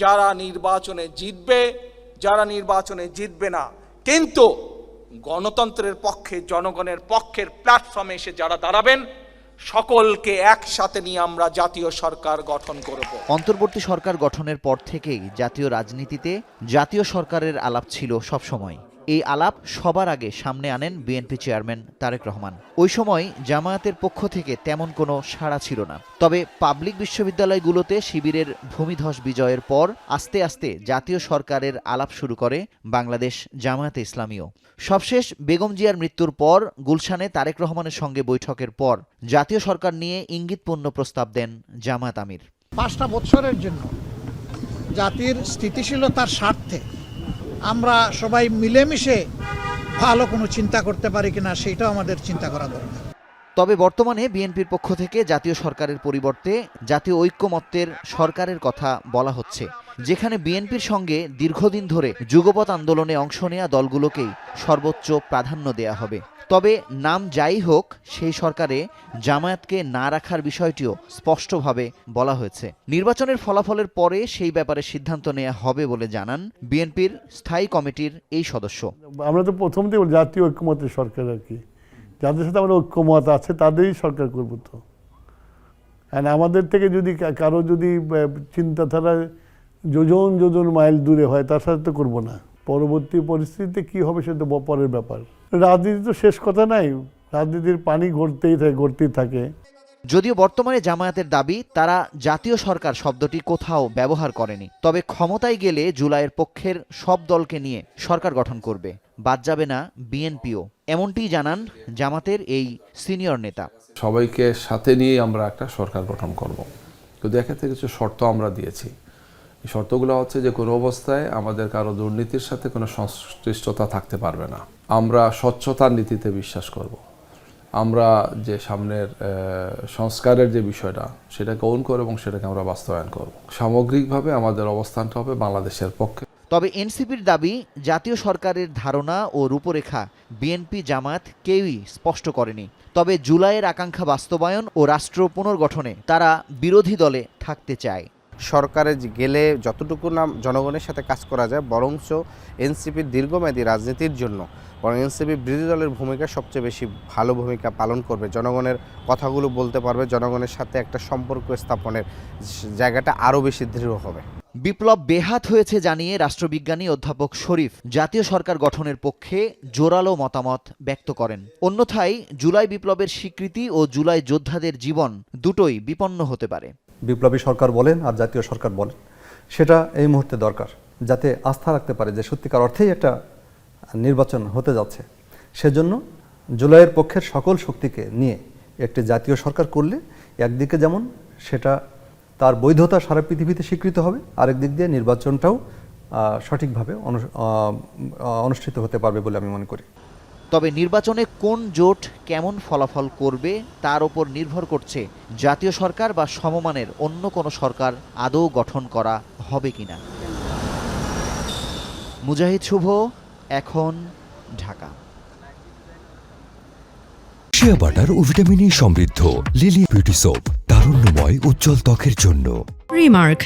যারা নির্বাচনে জিতবে, যারা নির্বাচনে জিতবে না, কিন্তু গণতন্ত্রের পক্ষে, জনগণের পক্ষের প্ল্যাটফর্মে এসে যারা দাঁড়াবেন, সকলকে একসাথে নিয়ে আমরা জাতীয় সরকার গঠন করব। অন্তর্বর্তী সরকার গঠনের পর থেকেই জাতীয় রাজনীতিতে জাতীয় সরকারের আলাপ ছিল সবসময়। এই আলাপ সবার আগে সামনে আনেন বিএনপি চেয়ারম্যান তারেক রহমান। ওই সময় জামায়াতের পক্ষ থেকে তেমন কোনো সাড়া ছিল না। তবে পাবলিক বিশ্ববিদ্যালয়গুলোতে শিবিরের ভূমিধস বিজয়ের পর আস্তে আস্তে জাতীয় সরকারের আলাপ শুরু করে বাংলাদেশ জামায়াতে ইসলামীও। সবশেষ বেগম জিয়ার মৃত্যুর পর গুলশানে তারেক রহমানের সঙ্গে বৈঠকের পর জাতীয় সরকার নিয়ে ইঙ্গিতপূর্ণ প্রস্তাব দেন জামায়াত আমির। 5টা বছরের জন্য জাতির স্থিতিশীলতার স্বার্থে আমরা সবাই মিলেমিশে ভালো কোনো চিন্তা করতে পারি কিনা সেটাও আমাদের চিন্তা করা দরকার। তবে বর্তমানে বিএনপির পক্ষ থেকে জাতীয় সরকারের পরিবর্তে জাতীয় ঐক্যমত্যের সরকারের কথা বলা হচ্ছে, যেখানে বিএনপির সঙ্গে দীর্ঘদিন ধরে যুগপৎ আন্দোলনে অংশ নেয়া দলগুলোকেই সর্বোচ্চ প্রাধান্য দেয়া হবে। তবে নাম যাই হোক, সেই সরকারে জামায়াতকে না রাখার বিষয়টিও স্পষ্টভাবে বলা হয়েছে। নির্বাচনের ফলাফলের পরে সেই ব্যাপারে সিদ্ধান্ত নেওয়া হবে বলে জানান বিএনপির স্থায়ী কমিটির এই সদস্য। আমরা তো প্রথম থেকে জাতীয় ঐক্যমতের সরকার আর কি, যাদের সাথে আমরা ঐক্যমত আছে তাদেরই সরকার করবো। তো আমাদের থেকে যদি কারো যদি চিন্তাধারা যোজন যোজন মাইল দূরে হয়, তার সাথে তো করবো না। পরবর্তী পরিস্থিতিতে কি হবে সেটা পরের ব্যাপার। রাজনীতি তো শেষ কথা নাই, রাজনীতির পানি ঘটতেই থাকে। যদিও বর্তমানে জামায়াতের দাবি তারা জাতীয় সরকার শব্দটি কোথাও ব্যবহার করেনি, তবে ক্ষমতায় গেলে জুলাইয়ের পক্ষের সব দলকে নিয়ে সরকার গঠন করবে, বাদ যাবে না বিএনপিও। এমনটিই জানান জামাতের এই সিনিয়র নেতা। সবাইকে সাথে নিয়ে আমরা একটা সরকার গঠন করব, কিন্তু এক্ষেত্রে কিছু শর্ত আমরা দিয়েছি। এই শর্তগুলো হচ্ছে যে কোনো অবস্থায় আমাদের কারো দুর্নীতির সাথে কোনো সংশ্লিষ্টতা থাকতে পারবে না। আমরা স্বচ্ছতার নীতিতে বিশ্বাস করব। আমরা যে সামনের সংস্কারের যে বিষয়টা, সেটাকে ওন করব এবং সেটাকে আমরা বাস্তবায়ন করব। সামগ্রিকভাবে আমাদের অবস্থানটা হবে বাংলাদেশের পক্ষে। তবে এনসিপির দাবি, জাতীয় সরকারের ধারণা ও রূপরেখা বিএনপি জামায়াত কেউই স্পষ্ট করেনি। তবে জুলাইয়ের আকাঙ্ক্ষা বাস্তবায়ন ও রাষ্ট্র পুনর্গঠনে তারা বিরোধী দলে থাকতে চায়। সরকারে গেলে যতটুকু না জনগণের সাথে কাজ করা যায়, বরঞ্চ এনসিপির দীর্ঘমেয়াদী রাজনীতির জন্য বরং এনসিপি বিরোধী দলের ভূমিকা সবচেয়ে বেশি ভালো ভূমিকা পালন করবে। জনগণের কথাগুলো বলতে পারবে, জনগণের সাথে একটা সম্পর্ক স্থাপনের জায়গাটা আরও বেশি দৃঢ় হবে। বিপ্লব বেহাত হয়েছে জানিয়ে রাষ্ট্রবিজ্ঞানী অধ্যাপক শরীফ জাতীয় সরকার গঠনের পক্ষে জোরালো মতামত ব্যক্ত করেন। অন্যথায় জুলাই বিপ্লবের স্বীকৃতি ও জুলাই যোদ্ধাদের জীবন দুটোই বিপন্ন হতে পারে। বিপ্লবী সরকার বলেন আর জাতীয় সরকার বলেন, সেটা এই মুহূর্তে দরকার, যাতে আস্থা রাখতে পারে যে সত্যিকার অর্থেই একটা নির্বাচন হতে যাচ্ছে। সেজন্য জুলাইয়ের পক্ষের সকল শক্তিকে নিয়ে একটি জাতীয় সরকার করলে একদিকে যেমন সেটা তার বৈধতা সারা পৃথিবীতে স্বীকৃত হবে, আরেক দিক দিয়ে নির্বাচনটাও সঠিকভাবে অনুষ্ঠিত হতে পারবে বলে আমি মনে করি। তবে নির্বাচনে কোন জোট কেমন ফলাফল করবে তার উপর নির্ভর করছে জাতীয় সরকার বা সমমানের অন্য কোনো সরকার আদৌ গঠন করা হবে কিনা। মুজাহিদ শুভ, এখন, ঢাকা। শিয়া বাটার ও ভিটামিন ই সমৃদ্ধ লিলি বিউটি সোপ, তারুণ্যময় উজ্জ্বল ত্বকের জন্য। রিমার্ক